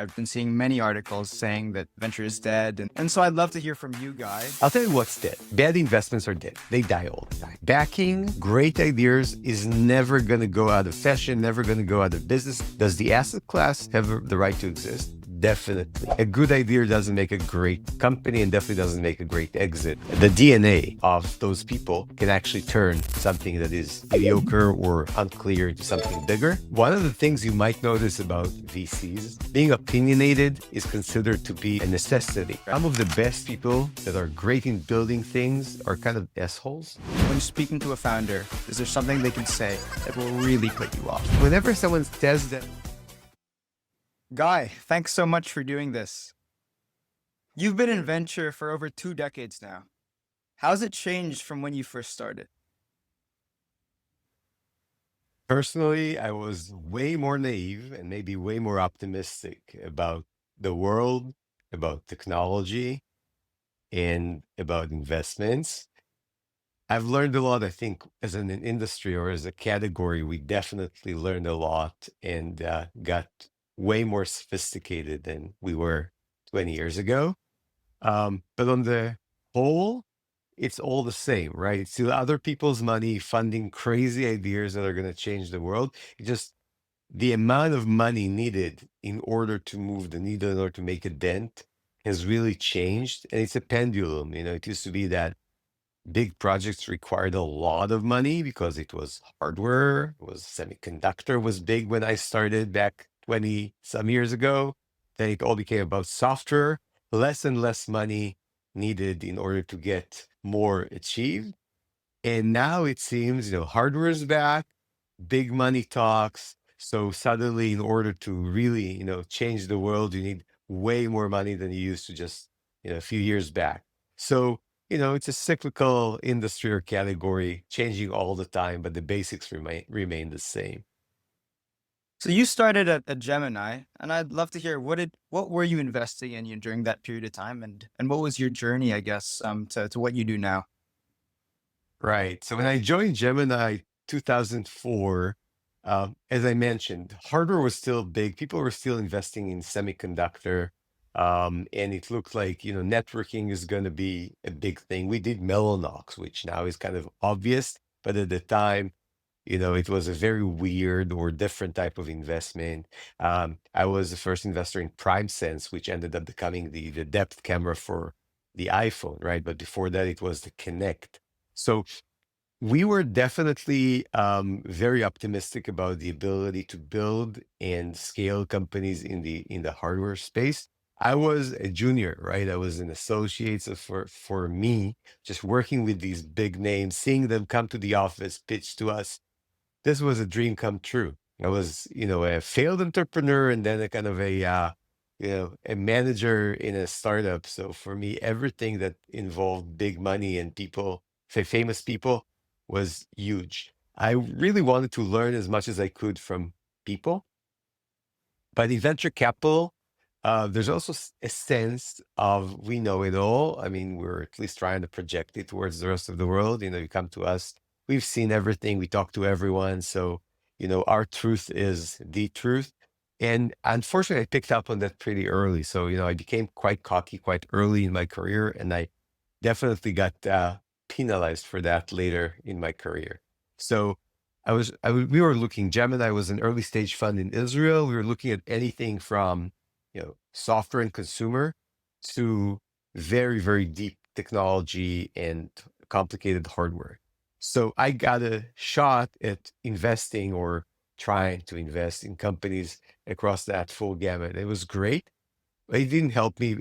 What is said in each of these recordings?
I've been seeing many articles saying that venture is dead. And so I'd love to hear from you, Guy. I'll tell you what's dead. Bad investments are dead. They die all the time. Backing great ideas is never going to go out of fashion, never going to go out of business. Does the asset class have the right to exist? Definitely. A good idea doesn't make a great company and definitely doesn't make a great exit. The DNA of those people can actually turn something that is mediocre or unclear into something bigger. One of the things you might notice about VCs, being opinionated is considered to be a necessity. Some of the best people that are great in building things are kind of assholes. When speaking to a founder, is there something they can say that will really put you off? Whenever someone says that, Guy, thanks so much for doing this. You've been in venture for over 2 decades now. How's it changed from when you first started? personally, I was way more naive and maybe way more optimistic about the world, about technology, and about investments. I've learned a lot, I think, as an industry or as a category, we definitely learned a lot and got way more sophisticated than we were 20 years ago. But on the whole, it's all the same, right? It's still other people's money funding crazy ideas that are going to change the world. It just the amount of money needed in order to move the needle, in order to make a dent, has really changed. And it's a pendulum. It used to be that big projects required a lot of money because it was hardware, it was semiconductor was big when I started back 20 some years ago. Then it all became about software, less and less money needed in order to get more achieved. And now it seems, hardware is back, big money talks. So suddenly, in order to really, change the world, you need way more money than you used to just, a few years back. So, it's a cyclical industry or category changing all the time, but the basics remain the same. So you started at Gemini, and I'd love to hear what were you investing in during that period of time, and what was your journey, I guess, to what you do now? Right. So when I joined Gemini 2004, as I mentioned, hardware was still big. People were still investing in semiconductor. And it looked like, networking is going to be a big thing. We did Mellanox, which now is kind of obvious, but at the time, it was a very weird or different type of investment. I was the first investor in PrimeSense, which ended up becoming the depth camera for the iPhone, right? But before that, it was the Kinect. So we were definitely very optimistic about the ability to build and scale companies in the hardware space. I was a junior, right? I was an associate. So for me, just working with these big names, seeing them come to the office, pitch to us, this was a dream come true. I was, a failed entrepreneur and then a kind of a manager in a startup. So for me, everything that involved big money and people, famous people, was huge. I really wanted to learn as much as I could from people. But in venture capital, there's also a sense of we know it all. I mean, we're at least trying to project it towards the rest of the world. You come to us, we've seen everything, we talk to everyone. So, our truth is the truth. And unfortunately, I picked up on that pretty early. So, I became quite cocky quite early in my career, and I definitely got penalized for that later in my career. So, we were looking, Gemini was an early stage fund in Israel. We were looking at anything from, software and consumer to very, very deep technology and complicated hardware. So I got a shot at investing or trying to invest in companies across that full gamut. It was great, but it didn't help me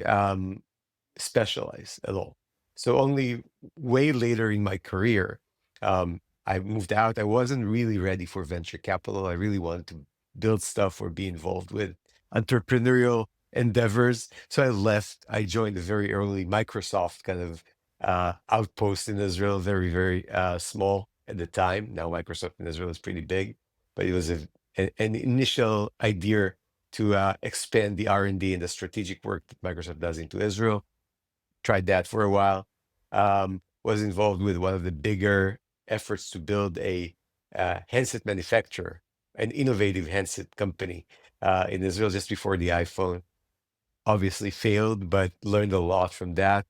specialize at all. So only way later in my career, I moved out. I wasn't really ready for venture capital. I really wanted to build stuff or be involved with entrepreneurial endeavors. So I left. I joined a very early Microsoft kind of outpost in Israel, very, very small at the time. Now Microsoft in Israel is pretty big, but it was an initial idea to expand the R&D and the strategic work that Microsoft does into Israel. Tried that for a while. Was involved with one of the bigger efforts to build a handset manufacturer, an innovative handset company in Israel just before the iPhone. obviously failed, but learned a lot from that.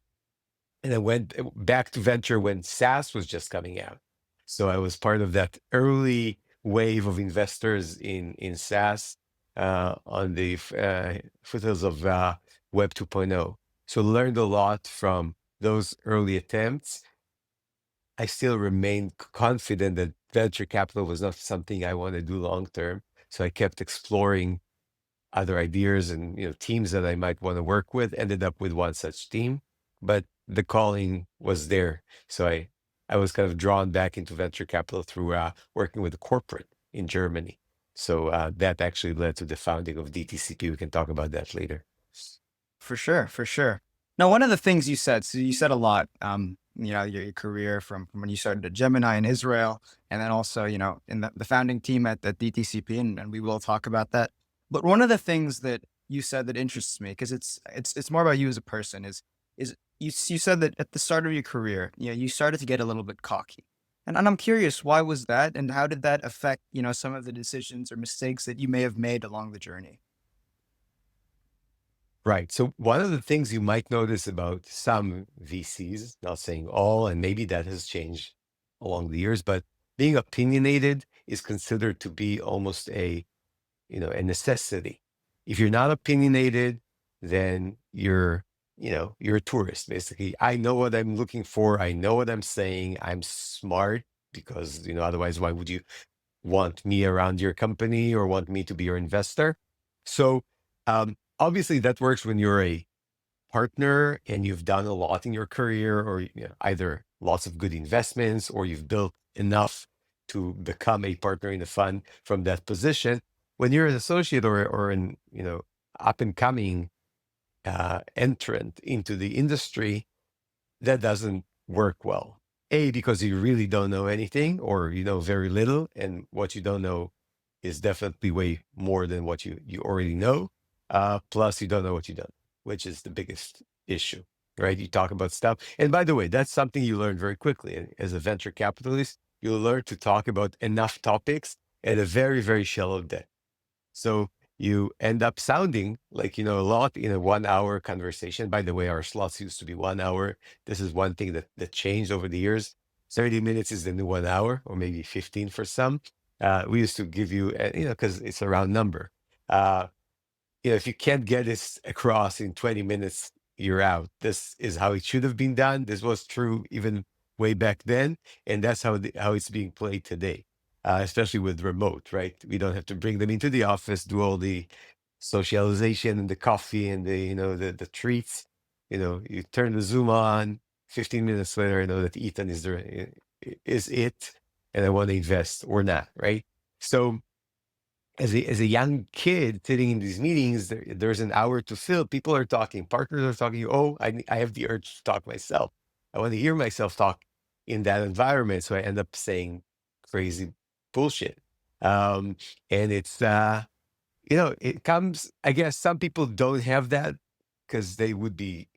And then went back to venture when SaaS was just coming out. So I was part of that early wave of investors in SaaS on the foothills of Web 2.0. So learned a lot from those early attempts. I still remain confident that venture capital was not something I want to do long term. So I kept exploring other ideas and teams that I might want to work with. Ended up with one such team, but the calling was there. So I was kind of drawn back into venture capital through working with a corporate in Germany. So that actually led to the founding of DTCP. We can talk about that later. For sure, for sure. Now, one of the things you said, so you said a lot, your career from when you started at Gemini in Israel, and then also, in the founding team at DTCP, and we will talk about that. But one of the things that you said that interests me, because it's more about you as a person, is you said that at the start of your career, you started to get a little bit cocky. And I'm curious, why was that? And how did that affect, some of the decisions or mistakes that you may have made along the journey? Right. So one of the things you might notice about some VCs, not saying all, and maybe that has changed along the years, but being opinionated is considered to be almost a necessity. If you're not opinionated, then you're a tourist, basically. I know what I'm looking for. I know what I'm saying. I'm smart because, otherwise, why would you want me around your company or want me to be your investor? So, obviously that works when you're a partner and you've done a lot in your career, or either lots of good investments, or you've built enough to become a partner in a fund from that position. When you're an associate or an up and coming entrant into the industry, that doesn't work well. A, because you really don't know anything, or you know very little, and what you don't know is definitely way more than what you already know. Plus, you don't know what you don't, which is the biggest issue, right? You talk about stuff, and by the way, that's something you learn very quickly. And as a venture capitalist, you learn to talk about enough topics at a very, very shallow depth. So you end up sounding like you know a lot in a 1 hour conversation. By the way, our slots used to be 1 hour. This is one thing that changed over the years. 30 minutes is the new 1 hour, or maybe 15 for some. We used to give you, because it's a round number. Uh, if you can't get this across in 20 minutes, you're out. This is how it should have been done. This was true even way back then, and that's how it's being played today, especially with remote, right? We don't have to bring them into the office, do all the socialization and the coffee and the treats. You turn the Zoom on. 15 minutes later, I know that Ethan is it, and I want to invest or not, right? So as a young kid sitting in these meetings, there's an hour to fill. People are talking, partners are talking. Oh, I have the urge to talk myself. I want to hear myself talk in that environment. So I end up saying crazy bullshit. Um, and it comes, I guess some people don't have that because they would be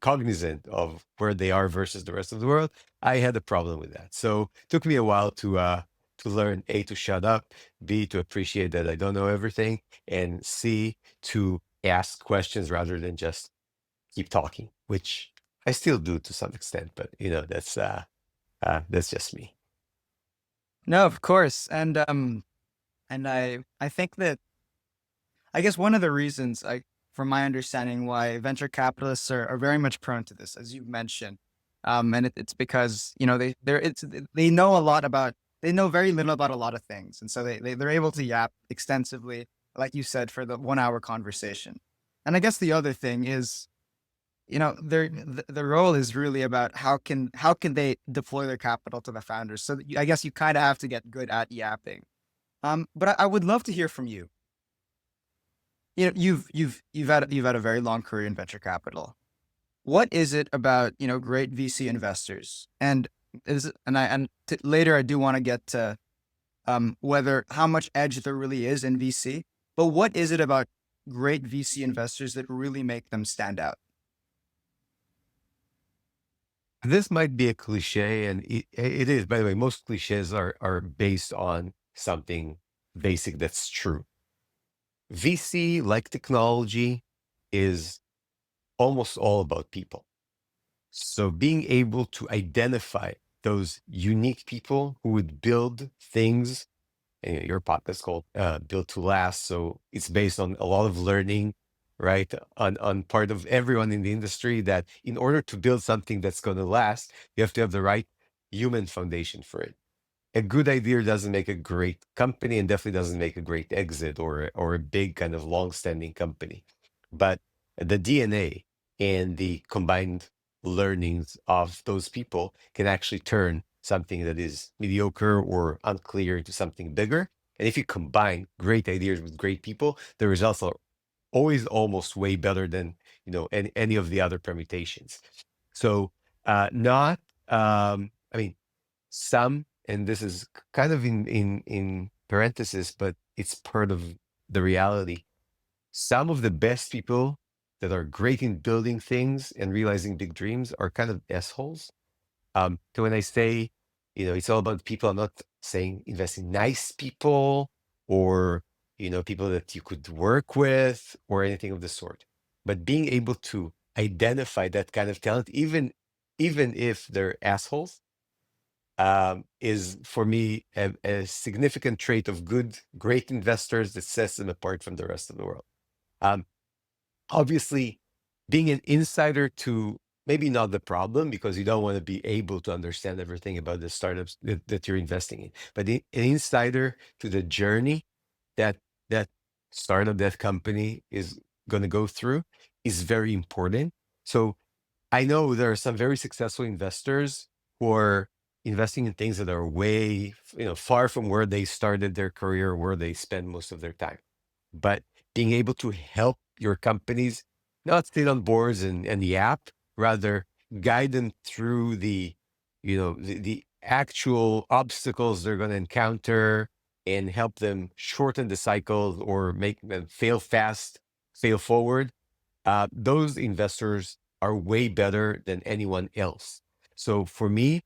cognizant of where they are versus the rest of the world. I had a problem with that. So it took me a while to learn A, to shut up, B, to appreciate that I don't know everything, and C, to ask questions rather than just keep talking, which I still do to some extent, but that's just me. No, of course. And I think that I guess one of the reasons from my understanding why venture capitalists are very much prone to this, as you've mentioned, and it's because they know a lot about they know very little about a lot of things, and so they're able to yap extensively, like you said, for the 1 hour conversation. And I guess the other thing is, the role is really about how can they deploy their capital to the founders. So that I guess you kind of have to get good at yapping. But I would love to hear from you. You've had a very long career in venture capital. What is it about great VC investors? And later I do want to get to whether how much edge there really is in VC. But what is it about great VC investors that really make them stand out? This might be a cliche, and it is. By the way, most cliches are based on something basic that's true. VC, like technology, is almost all about people. So being able to identify those unique people who would build things, and your podcast called Built to Last. So it's based on a lot of learning, right? On part of everyone in the industry, that in order to build something that's going to last, you have to have the right human foundation for it. A good idea doesn't make a great company, and definitely doesn't make a great exit or a big kind of long-standing company. But the DNA and the combined learnings of those people can actually turn something that is mediocre or unclear into something bigger. And if you combine great ideas with great people, the results are always almost way better than any of the other permutations. So not I mean, some, and this is kind of in parenthesis, but it's part of the reality. Some of the best people that are great in building things and realizing big dreams are kind of assholes. So when I say, it's all about people, I'm not saying invest in nice people or, people that you could work with or anything of the sort. But being able to identify that kind of talent, even if they're assholes, is for me a significant trait of great investors that sets them apart from the rest of the world. Um, Obviously, being an insider to maybe not the problem, because you don't want to be able to understand everything about the startups that you're investing in, but an insider to the journey that that startup, that company is going to go through is very important. So I know there are some very successful investors who are investing in things that are way, far from where they started their career, where they spend most of their time. But being able to help your companies not sit on boards and yap, rather guide them through the actual obstacles they're going to encounter, and help them shorten the cycle or make them fail fast, fail forward. Those investors are way better than anyone else. So for me,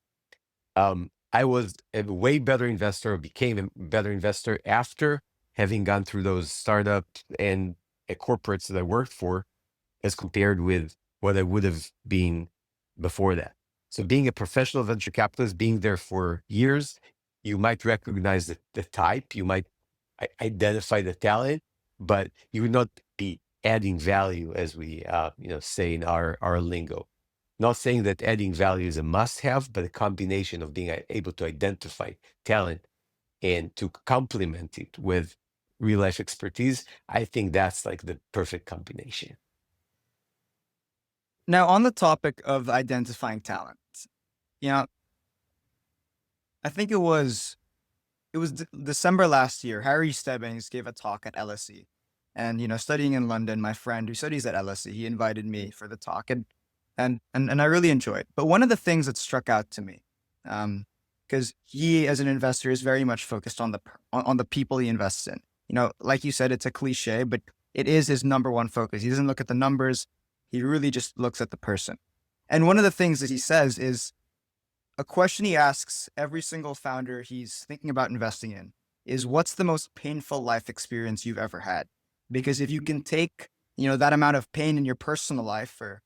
I was a way better investor, became a better investor after having gone through those startups and corporates that I worked for, as compared with what I would have been before that. So being a professional venture capitalist, being there for years, you might recognize the type, you might identify the talent, but you would not be adding value, as we say in our lingo. Not saying that adding value is a must-have, but a combination of being able to identify talent and to complement it with real life expertise. I think that's like the perfect combination. Now, on the topic of identifying talent, you know, I think it was December last year. Harry Stebbings gave a talk at LSE, and studying in London, my friend who studies at LSE, he invited me for the talk, and I really enjoyed. But one of the things that struck out to me, because he as an investor is very much focused on the people he invests in. Like you said, it's a cliche, but it is his number one focus. He doesn't look at the numbers; he really just looks at the person. And one of the things that he says is a question he asks every single founder he's thinking about investing in is, what's the most painful life experience you've ever had? Because if you can take, that amount of pain in your personal life, or,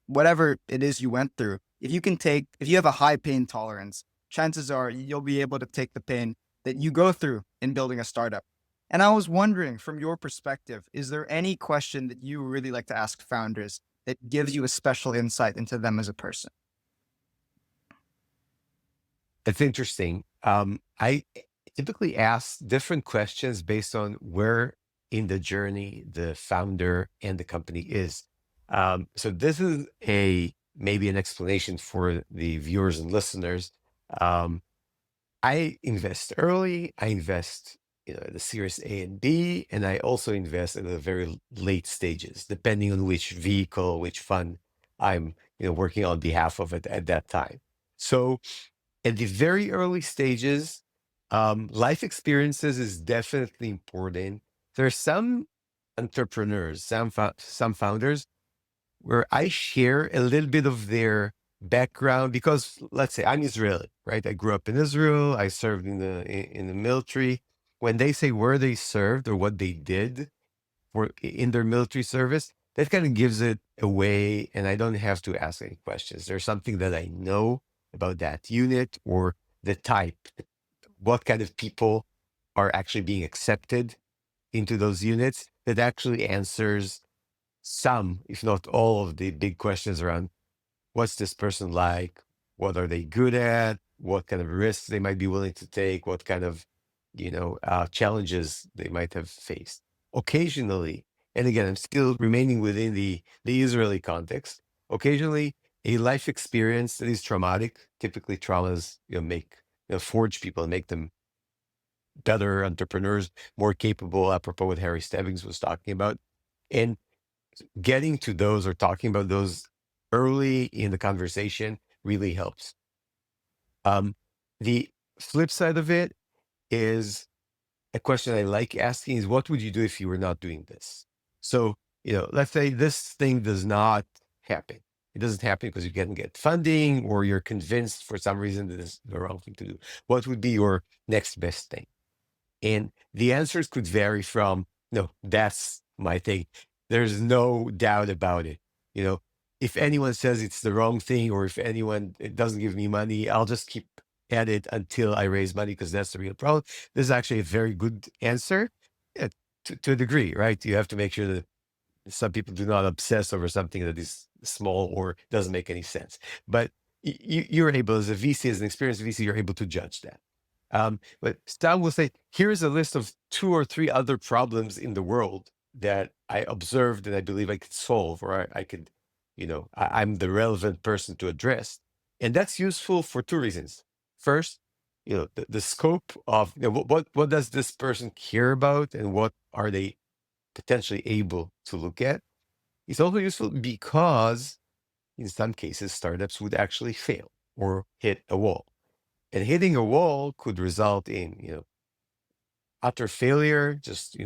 whatever it is you went through, if you have a high pain tolerance, chances are you'll be able to take the pain that you go through in building a startup. And I was wondering, from your perspective, is there any question that you really like to ask founders that gives you a special insight into them as a person? It's interesting. I typically ask different questions based on where in the journey the founder and the company is. So this is maybe an explanation for the viewers and listeners. Um, I invest early. I invest, the Series A and B, and I also invest in the very late stages, depending on which vehicle, which fund I'm, working on behalf of it at that time. So at the very early stages, life experiences is definitely important. There are some entrepreneurs, some founders, where I share a little bit of their background, because let's say I'm Israeli, right? I grew up in Israel. I served in the military. When they say where they served or what they did, for in their military service, that kind of gives it away, and I don't have to ask any questions. There's something that I know about that unit or the type, what kind of people are actually being accepted into those units that actually answers some, if not all, of the big questions around what's this person like, what are they good at, what kind of risks they might be willing to take, what kind of challenges they might have faced. Occasionally, and again, I'm still remaining within the Israeli context. Occasionally, a life experience that is traumatic. Typically, traumas forge people and make them better entrepreneurs, more capable. Apropos what Harry Stebbings was talking about, and getting to those or talking about those early in the conversation really helps. The flip side of it is a question I like asking is, what would you do if you were not doing this? So, let's say this thing does not happen. It doesn't happen because you can't get funding or you're convinced for some reason that this is the wrong thing to do. What would be your next best thing? And the answers could vary from, no, that's my thing. There's no doubt about it. If anyone says it's the wrong thing, or if anyone it doesn't give me money, I'll just keep at it until I raise money because that's the real problem. This is actually a very good answer, yeah, to a degree, right? You have to make sure that some people do not obsess over something that is small or doesn't make any sense. But you're able, as a VC, as an experienced VC, you're able to judge that. But Stan will say, here's a list of 2 or 3 other problems in the world that I observed and I believe I could solve, or I could, I'm the relevant person to address. And that's useful for 2 reasons. First, the scope of what does this person care about and what are they potentially able to look at. It's also useful because in some cases, startups would actually fail or hit a wall. And hitting a wall could result in, utter failure, just,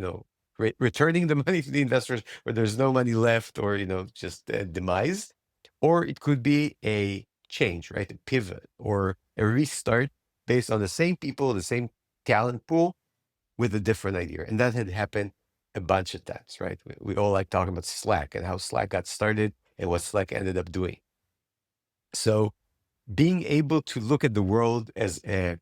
returning the money to the investors where there's no money left, or, just a demise. Or it could be a change, right? A pivot or a restart based on the same people, the same talent pool with a different idea. And that had happened a bunch of times, right? We all like talking about Slack and how Slack got started and what Slack ended up doing. So being able to look at the world as a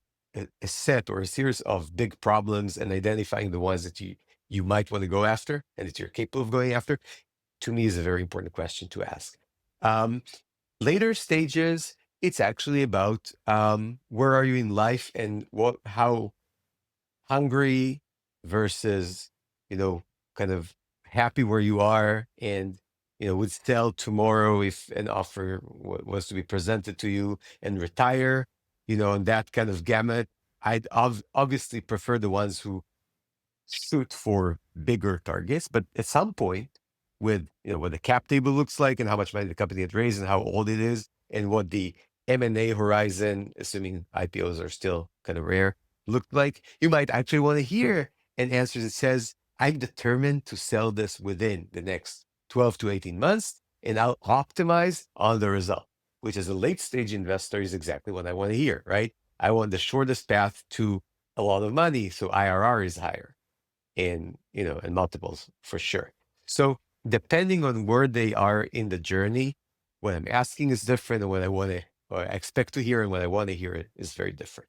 set or a series of big problems and identifying the ones that you might want to go after and that you're capable of going after, to me, is a very important question to ask. Later stages, it's actually about where are you in life and how hungry versus, kind of happy where you are, and, would sell tomorrow if an offer was to be presented to you, and retire, and that kind of gamut. I'd obviously prefer the ones who shoot for bigger targets, but at some point, with what the cap table looks like and how much money the company had raised and how old it is and what the M&A horizon, assuming IPOs are still kind of rare, looked like, you might actually want to hear an answer that says, I'm determined to sell this within the next 12 to 18 months, and I'll optimize on the result, which as a late stage investor is exactly what I want to hear, right? I want the shortest path to a lot of money, so IRR is higher in multiples for sure. So depending on where they are in the journey, what I'm asking is different, and what I want to or I expect to hear and what I want to hear is very different.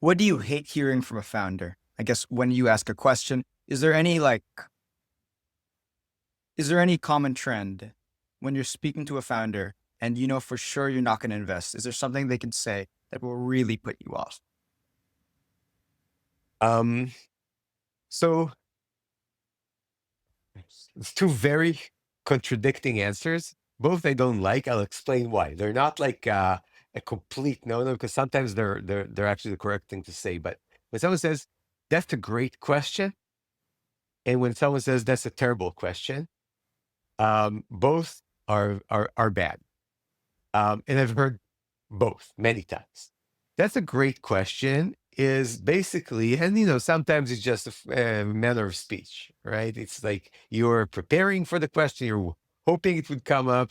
What do you hate hearing from a founder? I guess when you ask a question, is there any common trend when you're speaking to a founder and you know for sure you're not going to invest? Is there something they can say that will really put you off? Um, so it's 2 very contradicting answers. Both I don't like. I'll explain why. They're not like a complete no, because sometimes they're actually the correct thing to say. But when someone says that's a great question, and when someone says that's a terrible question, both are bad. And I've heard both many times. That's a great question is basically, and sometimes it's just a manner of speech, right? It's like you're preparing for the question, you're hoping it would come up,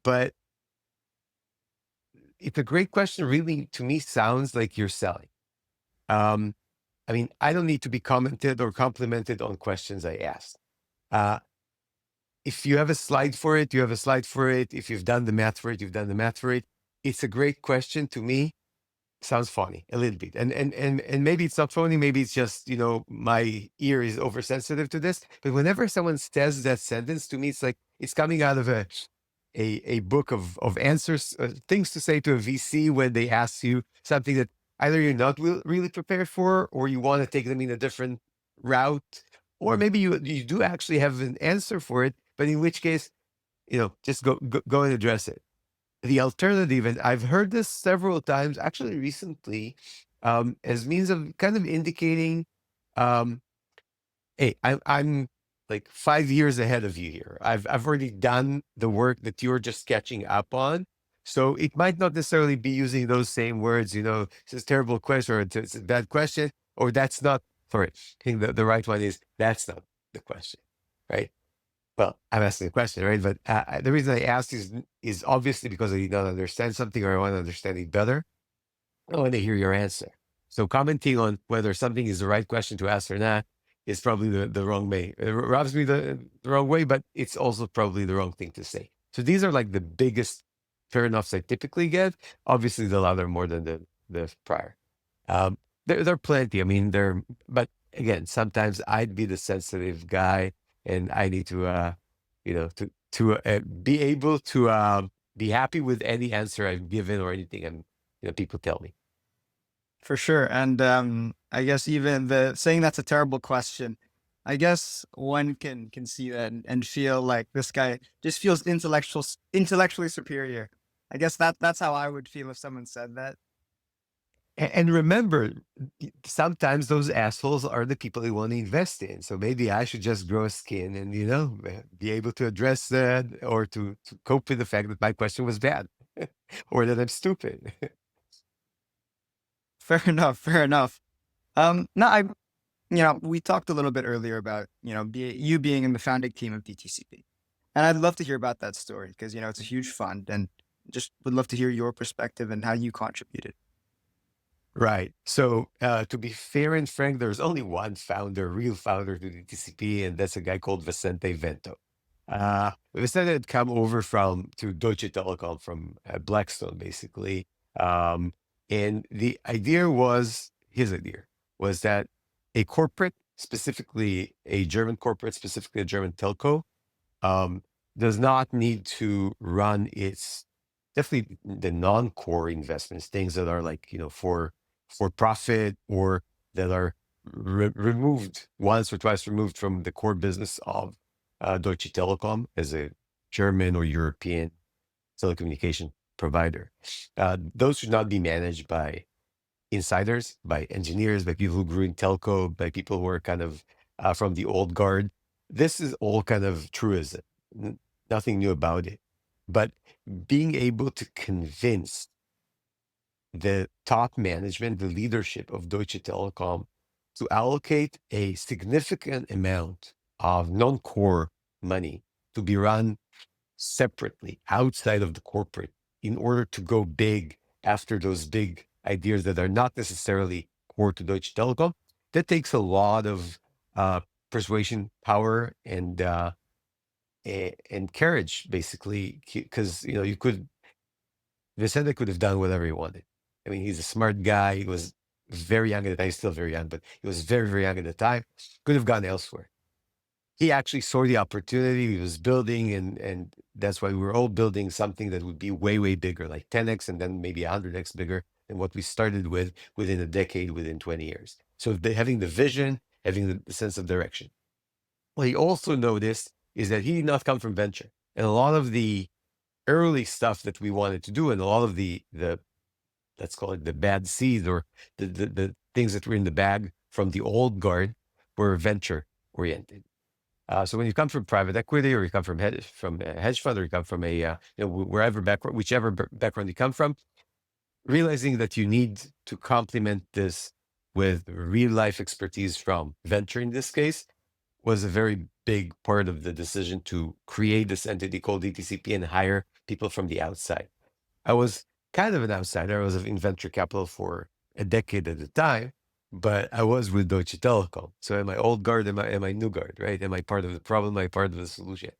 but it's a great question really, to me, sounds like you're selling. Um, I mean, I don't need to be commented or complimented on questions I asked. Uh, if you have a slide for it, you have a slide for it. If you've done the math for it, you've done the math for it. It's a great question to me. Sounds funny a little bit, and maybe it's not funny. Maybe it's just, my ear is oversensitive to this. But whenever someone says that sentence to me, it's like it's coming out of a book of answers, things to say to a VC when they ask you something that either you're not really prepared for, or you want to take them in a different route, or maybe you do actually have an answer for it, but in which case, just go and address it. The alternative, and I've heard this several times, actually recently, as means of kind of indicating, um, hey, I'm like 5 years ahead of you here. I've already done the work that you're just catching up on. So it might not necessarily be using those same words, it's a terrible question, or it's a bad question, or that's not, sorry, I think the right one is that's not the question, right? Well, I'm asking a question, right? But the reason I asked is obviously because I did not understand something, or I want to understand it better. I want to hear your answer. So commenting on whether something is the right question to ask or not is probably the wrong way. It rubs me the wrong way, but it's also probably the wrong thing to say. So these are like the biggest turnoffs I typically get. Obviously, the latter more than the prior. There are plenty. I mean, but again, sometimes I'd be the sensitive guy, and I need to, be able to be happy with any answer I've given or anything, and people tell me. For sure. And I guess even the saying that's a terrible question, I guess one can see that and feel like this guy just feels intellectually superior. I guess that's how I would feel if someone said that. And remember, sometimes those assholes are the people you want to invest in. So maybe I should just grow a skin and, be able to address that, or to cope with the fact that my question was bad or that I'm stupid. Fair enough. Fair enough. No, we talked a little bit earlier about, you being in the founding team of DTCP. And I'd love to hear about that story because, it's a huge fund and just would love to hear your perspective and how you contributed. Right. So to be fair and frank, there's only one founder, real founder to the TCP, and that's a guy called Vicente Vento. Vicente had come over to Deutsche Telekom from Blackstone, basically. And the idea was, his idea was that a corporate, specifically a German corporate, specifically a German telco, um, does not need to run its, definitely the non-core investments, things that are like, for profit, or that are removed once or twice removed from the core business of Deutsche Telekom as a German or European telecommunication provider. Those should not be managed by insiders, by engineers, by people who grew in telco, by people who are kind of from the old guard. This is all kind of truism, nothing new about it. But being able to convince the top management, the leadership of Deutsche Telekom, to allocate a significant amount of non-core money to be run separately outside of the corporate in order to go big after those big ideas that are not necessarily core to Deutsche Telekom. That takes a lot of persuasion power and courage, basically, because Vicente could have done whatever he wanted. I mean, he's a smart guy. He was very young at the time. He's still very young, but he was very, very young at the time. Could have gone elsewhere. He actually saw the opportunity he was building, and that's why we were all building something that would be way, way bigger, like 10x and then maybe 100x bigger than what we started with within a decade, within 20 years. So having the vision, having the sense of direction. What he also noticed is that he did not come from venture. And a lot of the early stuff that we wanted to do, and a lot of the let's call it the bad seeds, or the things that were in the bag from the old guard, were venture oriented. So when you come from private equity, or you come from a hedge fund, or you come from whichever background you come from, realizing that you need to complement this with real life expertise from venture, in this case, was a very big part of the decision to create this entity called DTCP and hire people from the outside. I was kind of an outsider. I was in venture capital for a decade at a time. but I was with Deutsche Telekom. So am I old guard? Am I new guard? Right? Am I part of the problem? Am I part of the solution?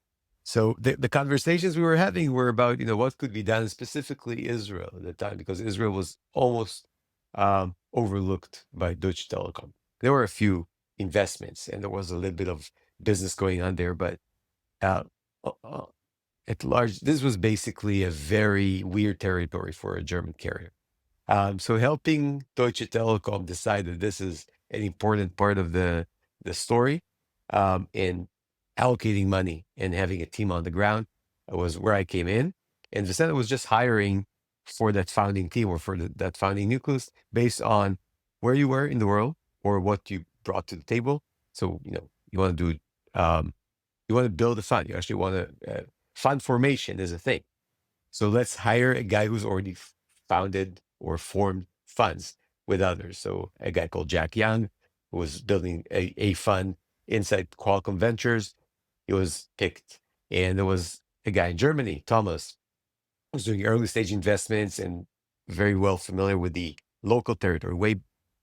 So the conversations we were having were about, what could be done, specifically Israel at the time, because Israel was almost overlooked by Deutsche Telekom. There were a few investments and there was a little bit of business going on there, but uh, uh, uh, at large, this was basically a very weird territory for a German carrier. So helping Deutsche Telekom decide that this is an important part of the story, and allocating money and having a team on the ground was where I came in. And Vicente was just hiring for that founding team or for that founding nucleus based on where you were in the world or what you brought to the table. So, you want to do, you want to build a fund. You actually want to, fund formation is a thing. So let's hire a guy who's already founded or formed funds with others. So a guy called Jack Young, who was building a fund inside Qualcomm Ventures, he was picked. And there was a guy in Germany, Thomas, who was doing early stage investments and very well familiar with the local territory, way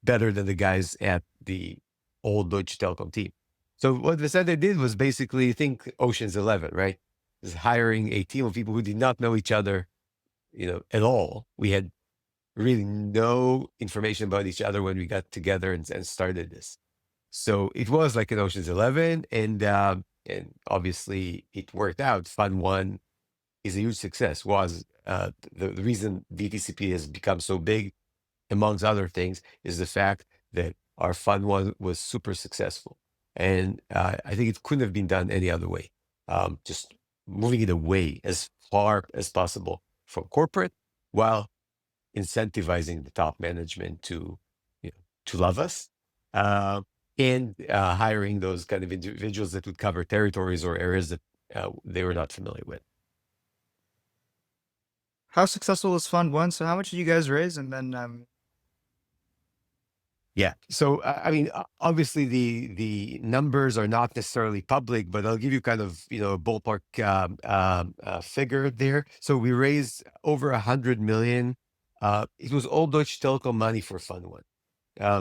better than the guys at the old Deutsche Telekom team. So what Vicente did was basically think Ocean's 11, right? Is hiring a team of people who did not know each other, at all. We had really no information about each other when we got together and started this. So it was like an Ocean's 11, and obviously it worked out. Fund one is a huge success. Was the reason DTCP has become so big, amongst other things, is the fact that our fund one was super successful, and I think it couldn't have been done any other way. Just moving it away as far as possible from corporate, while incentivizing the top management to love us, and hiring those kind of individuals that would cover territories or areas that they were not familiar with. How successful was Fund One? So how much did you guys raise? And then Yeah. So, I mean, obviously the numbers are not necessarily public, but I'll give you kind of, a ballpark figure there. So we raised over 100 million. It was all Deutsche Telekom money for Fund One.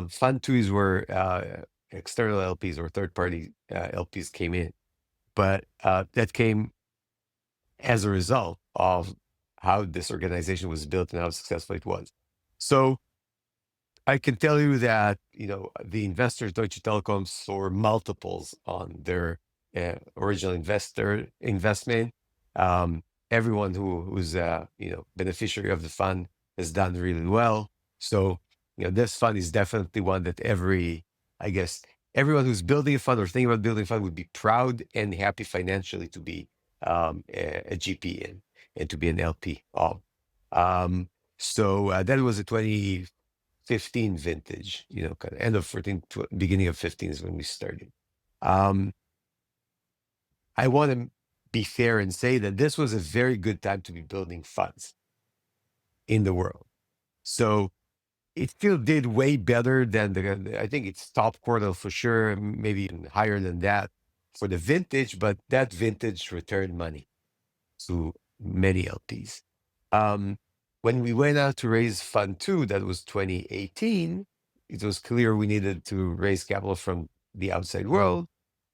Fund Two is where external LPs or third party LPs came in, but that came as a result of how this organization was built and how successful it was. So I can tell you that, the investors, Deutsche Telekom, saw multiples on their original investment. Everyone who's beneficiary of the fund has done really well. So, this fund is definitely one that everyone who's building a fund or thinking about building a fund would be proud and happy financially to be a GP in and to be an LP of. So that was a 2015 vintage, kind of end of 14, beginning of 15 is when we started. I want to be fair and say that this was a very good time to be building funds in the world. So it still did way better than I think it's top quartile for sure, maybe even higher than that for the vintage, but that vintage returned money to many LPs. When we went out to raise Fund Two, that was 2018, it was clear we needed to raise capital from the outside world.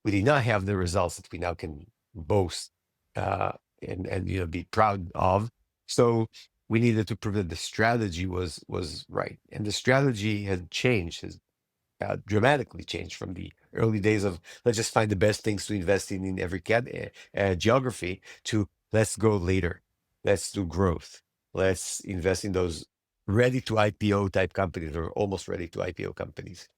We did not have the results that we now can boast and be proud of. So we needed to prove that the strategy was right, and the strategy has dramatically changed from the early days of let's just find the best things to invest in every geography to let's go later, let's do growth, let's invest in those ready to IPO type companies or almost ready to IPO companies.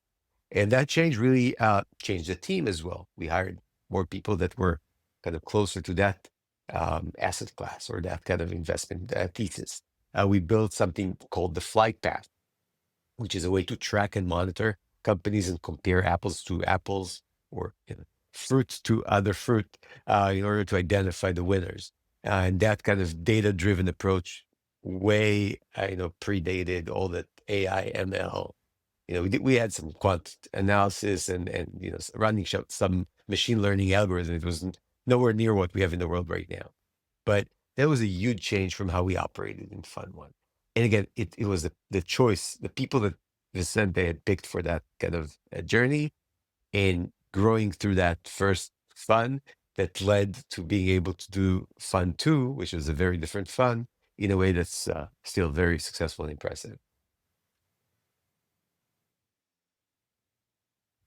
And that change really changed the team as well. We hired more people that were kind of closer to that asset class or that kind of investment thesis. We built something called the flight path, which is a way to track and monitor companies and compare apples to apples or fruit to other fruit in order to identify the winners. And that kind of data-driven approach way predated all that AI, ML. We had some quant analysis and running some machine learning algorithm. It was nowhere near what we have in the world right now. But that was a huge change from how we operated in Fund One. And again, it was the choice, the people that Vicente had picked for that kind of journey, and growing through that first fund that led to being able to do fund two, which was a very different fund, in a way that's still very successful and impressive.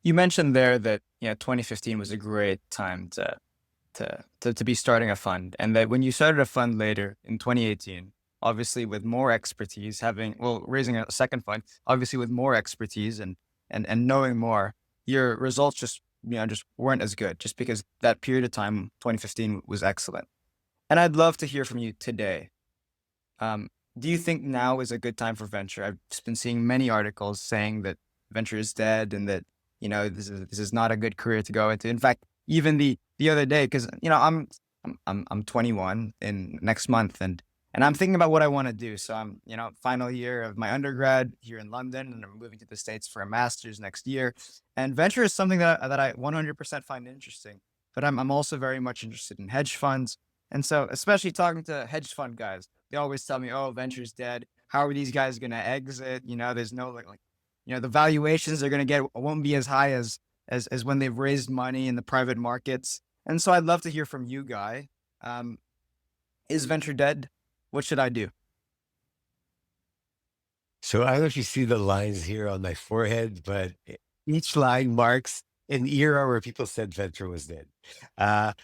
You mentioned there that 2015 was a great time to be starting a fund, and that when you started a fund later in 2018, obviously with more expertise, raising a second fund, obviously with more expertise and knowing more, your results just weren't as good, just because that period of time, 2015, was excellent. And I'd love to hear from you today. Um, do you think now is a good time for venture? I've just been seeing many articles saying that venture is dead and that this is not a good career to go into. In fact, even the other day, because I'm 21 in next month, and I'm thinking about what I want to do. So I'm final year of my undergrad here in London, and I'm moving to the States for a master's next year. And venture is something that I 100% find interesting. But I'm also very much interested in hedge funds, and so especially talking to hedge fund guys, they always tell me, "Oh, venture's dead. How are these guys going to exit? There's no the valuations they're going to get won't be as high as when they've raised money in the private markets." And so I'd love to hear from you, Guy. Um, is venture dead? What should I do? So I don't know if you see the lines here on my forehead, but each line marks an era where people said venture was dead.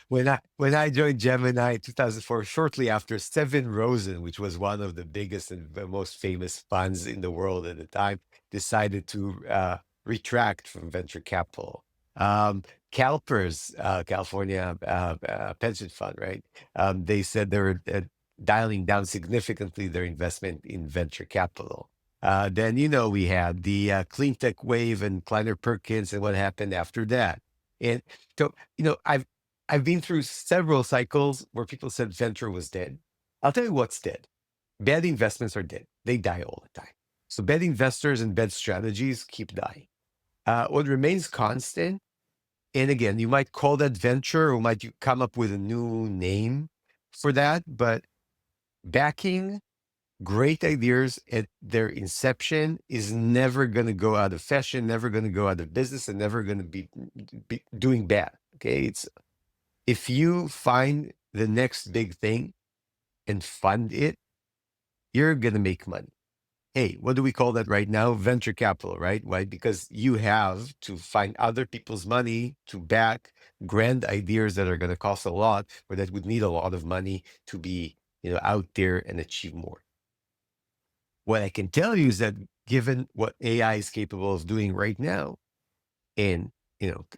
When I joined Gemini in 2004, shortly after Seven Rosen, which was one of the biggest and the most famous funds in the world at the time, decided to retract from venture capital. Um, CalPERS, California pension fund, right? They said they were dialing down significantly their investment in venture capital. Then, we had the clean tech wave and Kleiner Perkins and what happened after that. And so, I've been through several cycles where people said venture was dead. I'll tell you what's dead. Bad investments are dead. They die all the time. So bad investors and bad strategies keep dying. What remains constant, and again, you might call that venture, or might you come up with a new name for that, but backing great ideas at their inception is never going to go out of fashion, never going to go out of business, and never going to be doing bad. Okay. It's if you find the next big thing and fund it, you're going to make money. Hey, what do we call that right now? Venture capital, right? Why? Because you have to find other people's money to back grand ideas that are going to cost a lot, or that would need a lot of money to be, out there and achieve more. What I can tell you is that given what AI is capable of doing right now, and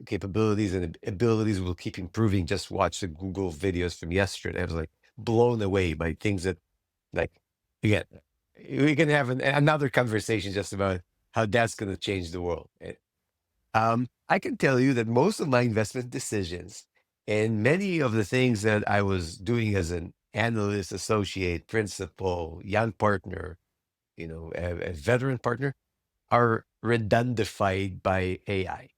capabilities and abilities will keep improving. Just watch the Google videos from yesterday. I was like blown away by things that, like, again, we can have another conversation just about how that's going to change the world. I can tell you that most of my investment decisions and many of the things that I was doing as an analyst, associate, principal, young partner, a veteran partner, are redundified by AI,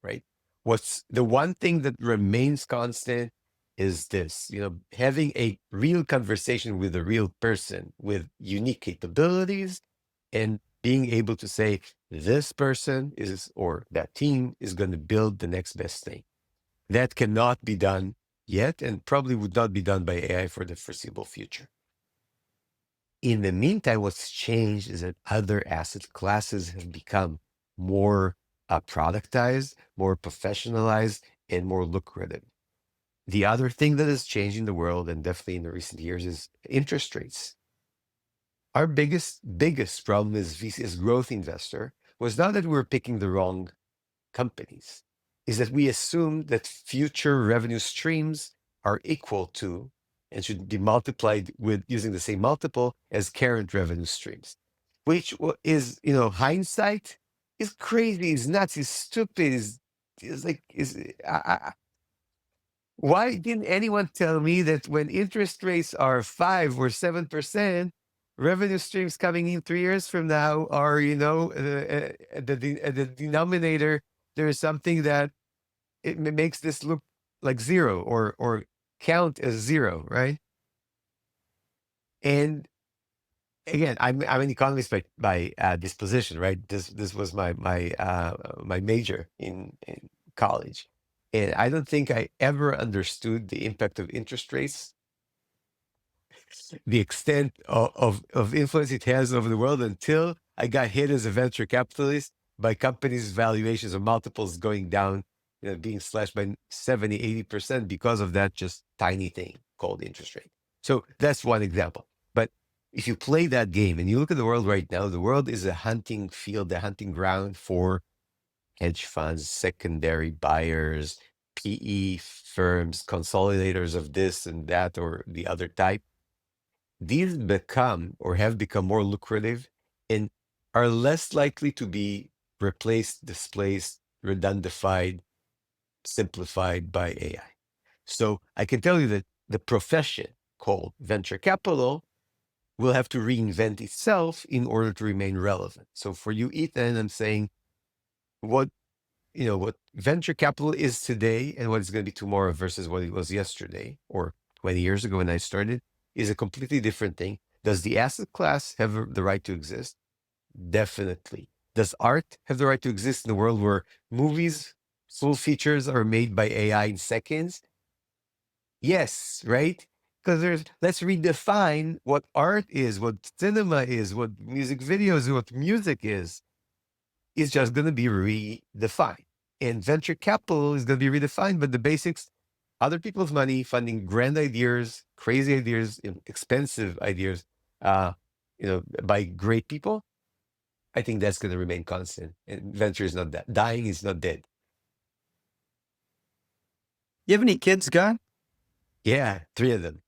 right? What's the one thing that remains constant is this, having a real conversation with a real person with unique capabilities, and being able to say, this person is, or that team is going to build the next best thing. That cannot be done yet, and probably would not be done by AI for the foreseeable future. In the meantime, what's changed is that other asset classes have become more productized, more professionalized, and more lucrative. The other thing that is changing the world, and definitely in the recent years, is interest rates. Our biggest problem as VC, as growth investor, was not that we were picking the wrong companies, is that we assumed that future revenue streams are equal to and should be multiplied with using the same multiple as current revenue streams, which is, hindsight is crazy, is nuts, is stupid, is like, why didn't anyone tell me that when interest rates are 5 or 7%, revenue streams coming in 3 years from now are, at the denominator, there's something that it makes this look like zero, or count as zero, right? And again, I'm an economist by disposition, right? This was my major in college, and I don't think I ever understood the impact of interest rates, the extent of influence it has over the world, until I got hit as a venture capitalist by companies' valuations or multiples going down, being slashed by 70-80% because of that just tiny thing called interest rate. So that's one example. But if you play that game and you look at the world right now, the world is a hunting field, a hunting ground for hedge funds, secondary buyers, PE firms, consolidators of this and that or the other type. These become or have become more lucrative and are less likely to be replaced, displaced, redundified, simplified by AI. So I can tell you that the profession called venture capital will have to reinvent itself in order to remain relevant. So for you, Ethan, I'm saying what what venture capital is today and what it's going to be tomorrow versus what it was yesterday or 20 years ago when I started is a completely different thing. Does the asset class have the right to exist? Definitely. Does art have the right to exist in a world where movies, full features are made by AI in seconds? Yes, right? Because let's redefine what art is, what cinema is, what music videos, what music is. It's just going to be redefined. And venture capital is going to be redefined, but the basics, other people's money, funding grand ideas, crazy ideas, expensive ideas, by great people. I think that's going to remain constant. And venture is not that. Dying is not dead. You have any kids, Guy? Yeah, three of them.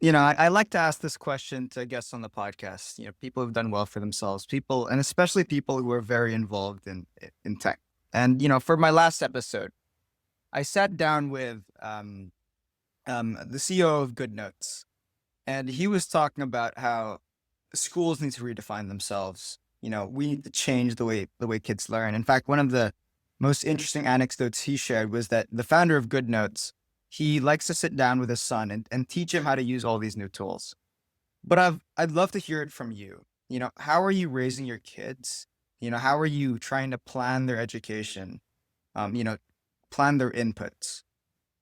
I like to ask this question to guests on the podcast. People who've done well for themselves, people, and especially people who are very involved in tech. And for my last episode, I sat down with the CEO of Good Notes, and he was talking about how schools need to redefine themselves. We need to change the way kids learn. In fact, one of the most interesting anecdotes he shared was that the founder of Good Notes, he likes to sit down with his son and teach him how to use all these new tools. But I'd love to hear it from you. How are you raising your kids? How are you trying to plan their education? Um, you know, plan their inputs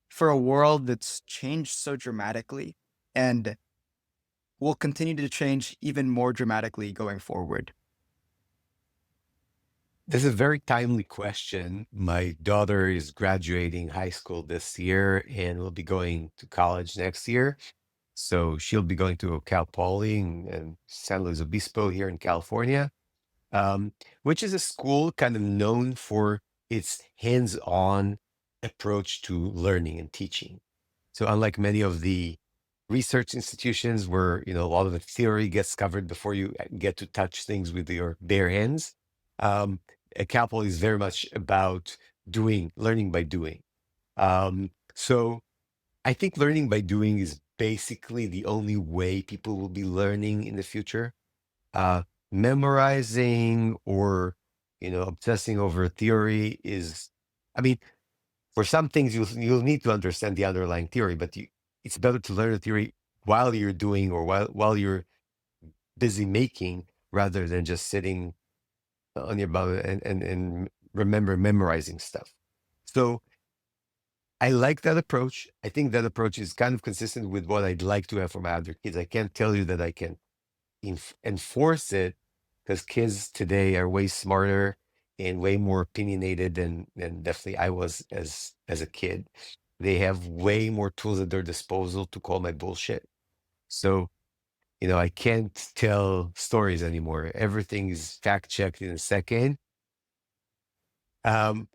for a world that's changed so dramatically and will continue to change even more dramatically going forward. This is a very timely question. My daughter is graduating high school this year and will be going to college next year. So she'll be going to Cal Poly and San Luis Obispo here in California, um, which is a school kind of known for its hands-on approach to learning and teaching. So unlike many of the research institutions where a lot of the theory gets covered before you get to touch things with your bare hands, um, a Cal Poly is very much about learning by doing. So I think learning by doing is basically the only way people will be learning in the future. Uh, Memorizing or obsessing over a theory is, I mean, for some things you'll need to understand the underlying theory, but it's better to learn a theory while you're doing or while you're busy making rather than just sitting on your butt and memorizing stuff. So I like that approach. I think that approach is kind of consistent with what I'd like to have for my other kids. I can't tell you that I can enforce it because kids today are way smarter and way more opinionated than definitely I was as a kid. They have way more tools at their disposal to call my bullshit. So, I can't tell stories anymore. Everything is fact checked in a second. Um,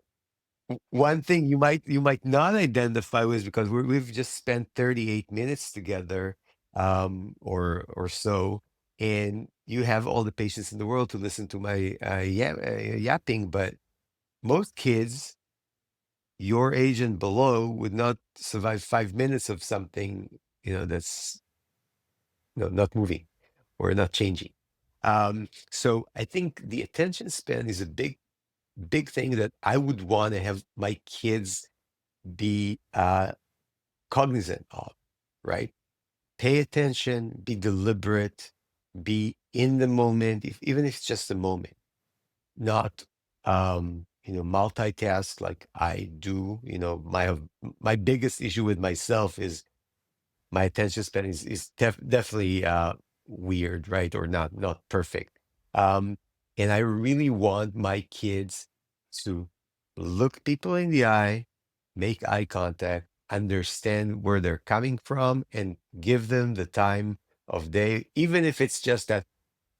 One thing you might not identify with because we've just spent 38 minutes together, or so, and you have all the patience in the world to listen to my yapping. But most kids your age and below would not survive 5 minutes of something that's not moving or not changing. So I think the attention span is a big thing that I would want to have my kids be cognizant of, right? pay attention, be deliberate, be in the moment, even if it's just a moment, not multitask like I do. My biggest issue with myself is my attention span is definitely weird, right? Or not perfect. And I really want my kids to look people in the eye, make eye contact, understand where they're coming from, and give them the time of day, even if it's just that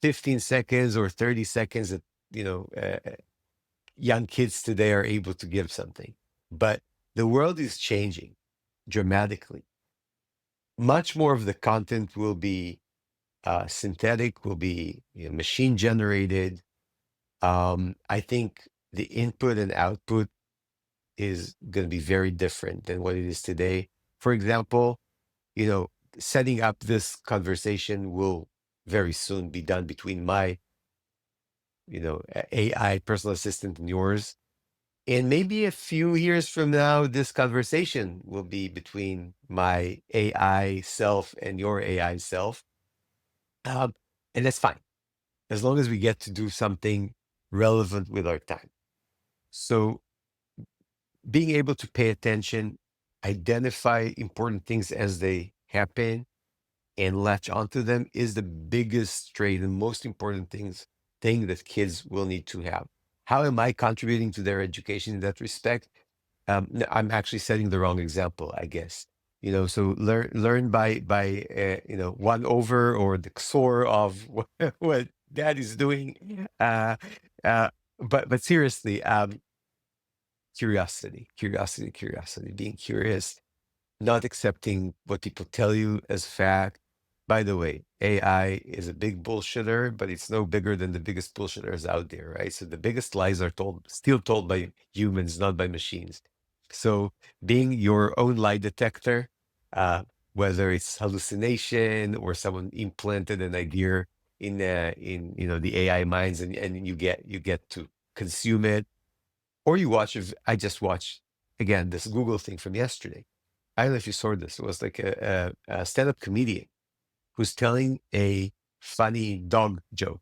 15 seconds or 30 seconds that you know uh, young kids today are able to give something. But the world is changing dramatically. Much more of the content will be synthetic, will be machine generated. I think the input and output is going to be very different than what it is today. For example, you know, setting up this conversation will very soon be done between my, AI personal assistant and yours. And maybe a few years from now, this conversation will be between my AI self and your AI self. Um, and that's fine, as long as we get to do something relevant with our time. So being able to pay attention, identify important things as they happen, and latch onto them is the biggest trait and most important thing that kids will need to have. How am I contributing to their education in that respect? I'm actually setting the wrong example, I guess. So learn by one over or the XOR of what dad is doing. But seriously, curiosity, being curious, not accepting what people tell you as fact. By the way, AI is a big bullshitter, but it's no bigger than the biggest bullshitters out there, right? So the biggest lies are still told by humans, not by machines. So being your own lie detector, uh, whether it's hallucination or someone implanted an idea in the AI minds, and you get to consume it, or you watch. I just watched again this Google thing from yesterday. I don't know if you saw this. It was like a stand-up comedian who's telling a funny dog joke.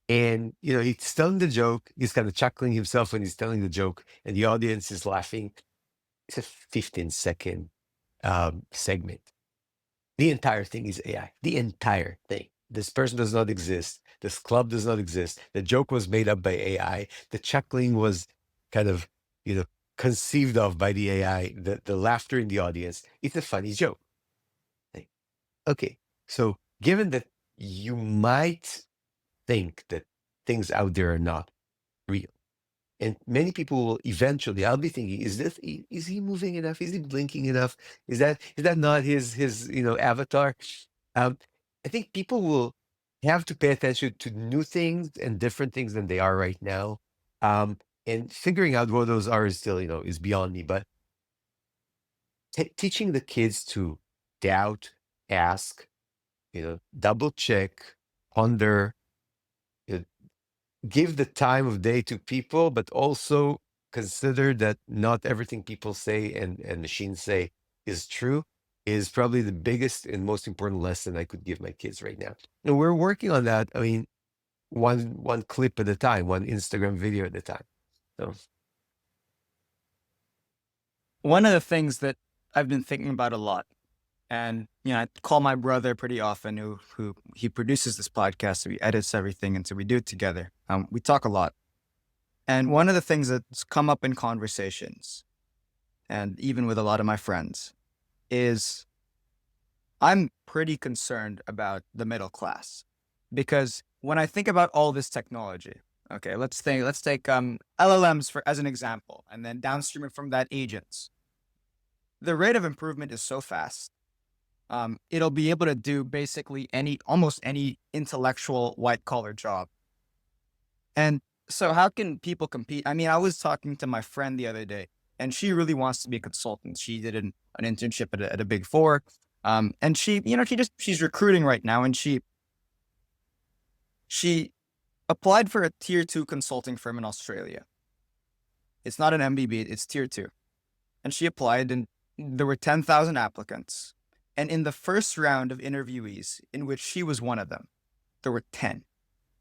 And, he's telling the joke. He's kind of chuckling himself when he's telling the joke, and the audience is laughing. It's a 15-second segment. The entire thing is AI. The entire thing. This person does not exist. This club does not exist. The joke was made up by AI. The chuckling was kind of, conceived of by the AI. The laughter in the audience. It's a funny joke. Like, okay, so given that you might think that things out there are not real, and many people will eventually, I'll be thinking, is he moving enough? Is he blinking enough? Is that not his avatar? Um, I think people will have to pay attention to new things and different things than they are right now. Um, and figuring out what those are is still, is beyond me. But teaching the kids to doubt, ask, double check, ponder, you know, give the time of day to people, but also consider that not everything people say and machines say is true, is probably the biggest and most important lesson I could give my kids right now. And we're working on that. I mean, one clip at a time, one Instagram video at a time. So One of the things that I've been thinking about a lot, and I call my brother pretty often, who he produces this podcast, so he edits everything, and so we do it together. We talk a lot, and one of the things that's come up in conversations, and even with a lot of my friends, is I'm pretty concerned about the middle class, because when I think about all this technology, okay, let's take LLMs for as an example, and then downstream from that, agents. The rate of improvement is so fast. It'll be able to do basically almost any intellectual white collar job. And so how can people compete? I mean, I was talking to my friend the other day, and she really wants to be a consultant. She did an internship at a big four. And she's recruiting right now, and she applied for a tier 2 consulting firm in Australia. It's not an MBB, it's tier 2. And she applied, and there were 10,000 applicants. And in the first round of interviewees, in which she was one of them, there were 10.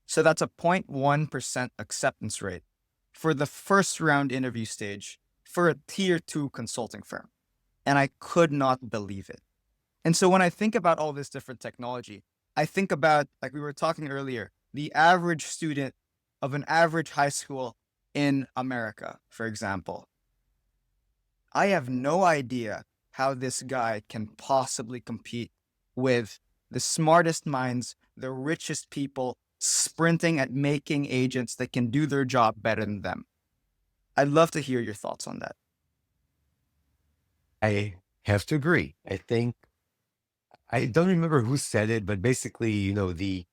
So that's a 0.1% acceptance rate for the first round interview stage for a tier 2 consulting firm. And I could not believe it. And so when I think about all this different technology, I think about, like we were talking earlier, the average student of an average high school in America, for example. I have no idea how this guy can possibly compete with the smartest minds, the richest people sprinting at making agents that can do their job better than them. I'd love to hear your thoughts on that. I have to agree. I think I don't remember who said it, but basically, the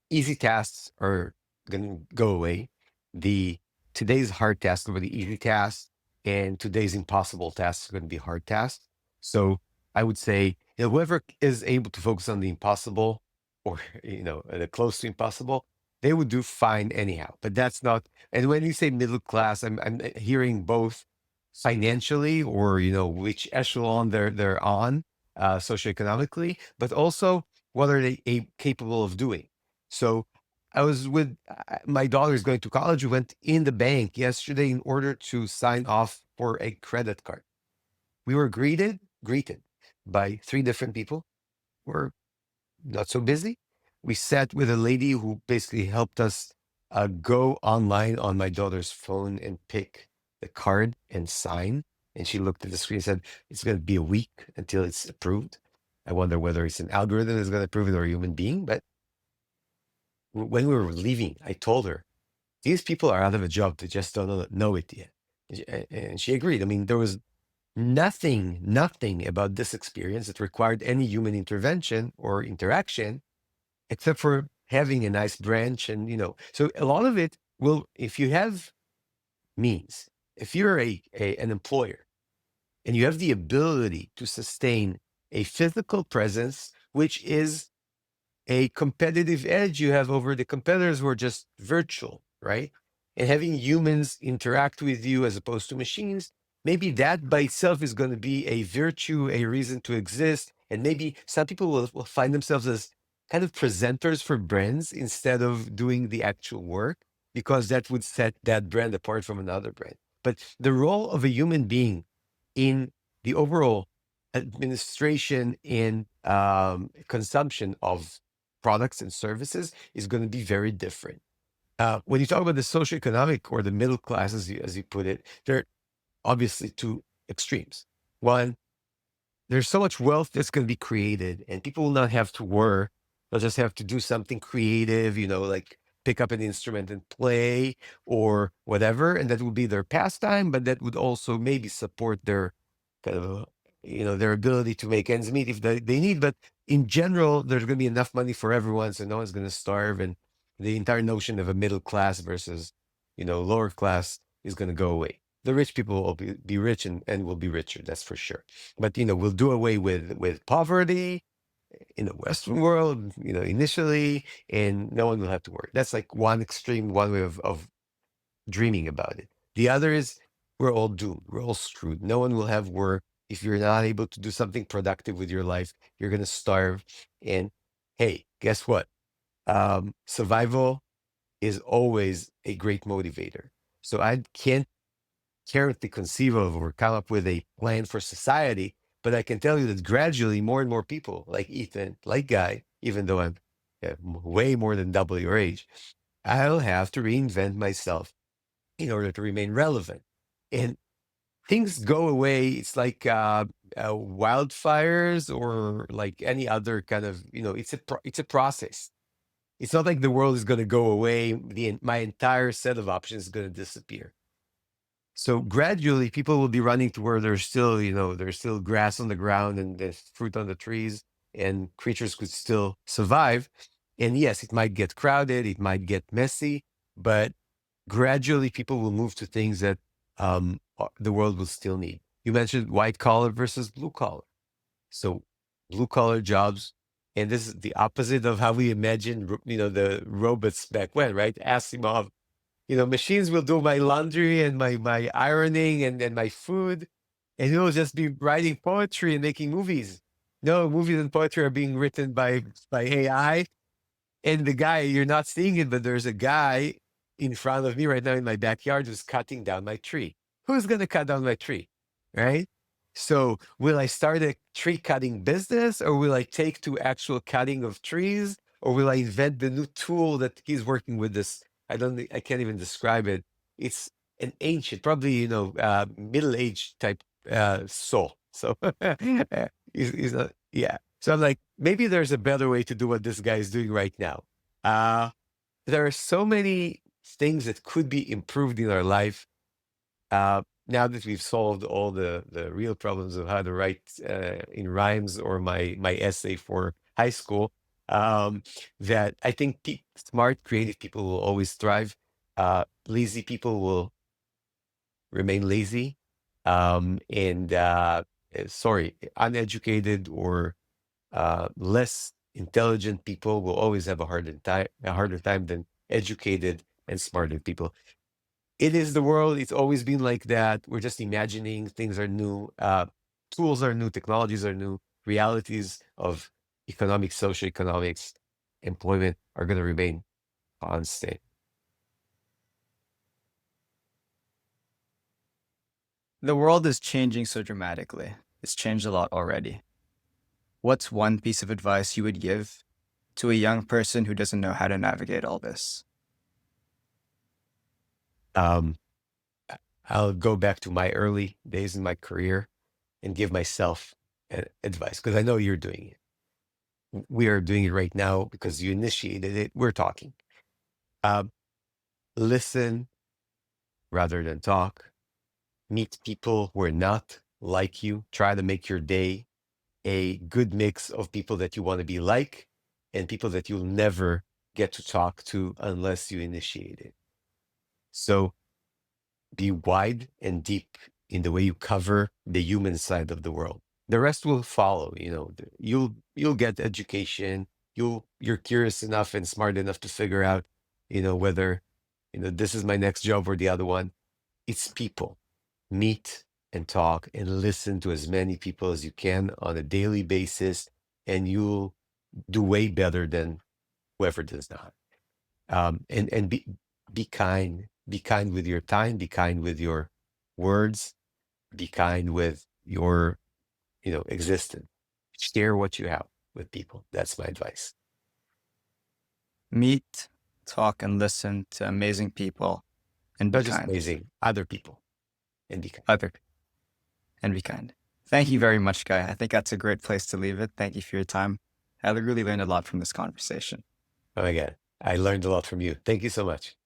easy tasks are going to go away. The today's hard tasks are going to be easy tasks, and today's impossible tasks are going to be hard tasks. So I would say, whoever is able to focus on the impossible, or the close to impossible, they would do fine anyhow. But that's not. And when you say middle class, I'm hearing both financially, or which echelon they're on socioeconomically, but also what are they capable of doing. So I was with my daughter is going to college. We went in the bank yesterday in order to sign off for a credit card. We were greeted by three different people. We're not so busy. We sat with a lady who basically helped us go online on my daughter's phone and pick the card and sign. And she looked at the screen and said, it's going to be a week until it's approved. I wonder whether it's an algorithm that's going to approve it or a human being. But when we were leaving, I told her, these people are out of a job. They just don't know it yet. And she agreed. I mean, there was nothing about this experience that required any human intervention or interaction, except for having a nice branch. And, so a lot of it will, if you have means, if you're an employer and you have the ability to sustain a physical presence, which is a competitive edge you have over the competitors who are just virtual, right? And having humans interact with you as opposed to machines, maybe that by itself is going to be a virtue, a reason to exist. And maybe some people will find themselves as kind of presenters for brands instead of doing the actual work, because that would set that brand apart from another brand. But the role of a human being in the overall administration and consumption of products and services is going to be very different. When you talk about the socioeconomic or the middle class, as you put it, there are obviously two extremes. One, there's so much wealth that's going to be created, and people will not have to work. They'll just have to do something creative, like pick up an instrument and play or whatever, and that would be their pastime. But that would also maybe support their kind of, their ability to make ends meet if they need. But in general, there's going to be enough money for everyone, so no one's going to starve, and the entire notion of a middle class versus, lower class is going to go away. The rich people will be rich and will be richer, that's for sure. But we'll do away with poverty in the Western world, initially, and no one will have to worry. That's like one extreme, one way of dreaming about it. The other is we're all doomed. We're all screwed. No one will have work. If you're not able to do something productive with your life, you're gonna starve. And hey, guess what? Survival is always a great motivator. So I can't currently conceive of or come up with a plan for society, but I can tell you that gradually more and more people like Ethan, like Guy, even though I'm way more than double your age, I'll have to reinvent myself in order to remain relevant. And things go away. It's like wildfires or like any other kind of, it's a process. It's not like the world is going to go away. My entire set of options is going to disappear. So gradually, people will be running to where there's still grass on the ground and there's fruit on the trees, and creatures could still survive. And yes, it might get crowded, it might get messy, but gradually, people will move to things that the world will still need. You mentioned white collar versus blue collar. So blue collar jobs, and this is the opposite of how we imagined, the robots back when, right? Asimov, machines will do my laundry and my ironing and my food, and you'll just be writing poetry and making movies. No, movies and poetry are being written by AI. And the guy, you're not seeing it, but there's a guy in front of me right now in my backyard who's cutting down my tree. Who's going to cut down my tree? Right? So will I start a tree cutting business, or will I take to actual cutting of trees, or will I invent the new tool that he's working with this? I can't even describe it. It's an ancient, probably, middle-aged type saw. So he's not, yeah. So I'm like, maybe there's a better way to do what this guy is doing right now. Uh, there are so many things that could be improved in our life. Now that we've solved all the real problems of how to write in rhymes, or my essay for high school, that I think smart, creative people will always thrive. Lazy people will remain lazy. Sorry, uneducated or less intelligent people will always have a harder time than educated and smarter people. It is the world. It's always been like that. We're just imagining things are new. Tools are new. Technologies are new. Realities of economics, socioeconomics, employment are going to remain constant. The world is changing so dramatically. It's changed a lot already. What's one piece of advice you would give to a young person who doesn't know how to navigate all this? Um, I'll go back to my early days in my career and give myself advice, because I know you're doing it. We are doing it right now because you initiated it. We're talking. Listen rather than talk. Meet people who are not like you. Try to make your day a good mix of people that you want to be like and people that you'll never get to talk to unless you initiate it. So be wide and deep in the way you cover the human side of the world. The rest will follow. You'll get education. You're curious enough and smart enough to figure out, whether, this is my next job or the other one. It's people. Meet and talk and listen to as many people as you can on a daily basis, and you'll do way better than whoever does not. And be kind. Be kind with your time. Be kind with your words. Be kind with your, existence. Share what you have with people. That's my advice. Meet, talk, and listen to amazing people and be Not just kind. amazing, other people, and be kind. Other and be kind. Thank you very much, Guy. I think that's a great place to leave it. Thank you for your time. I really learned a lot from this conversation. Oh my God, I learned a lot from you. Thank you so much.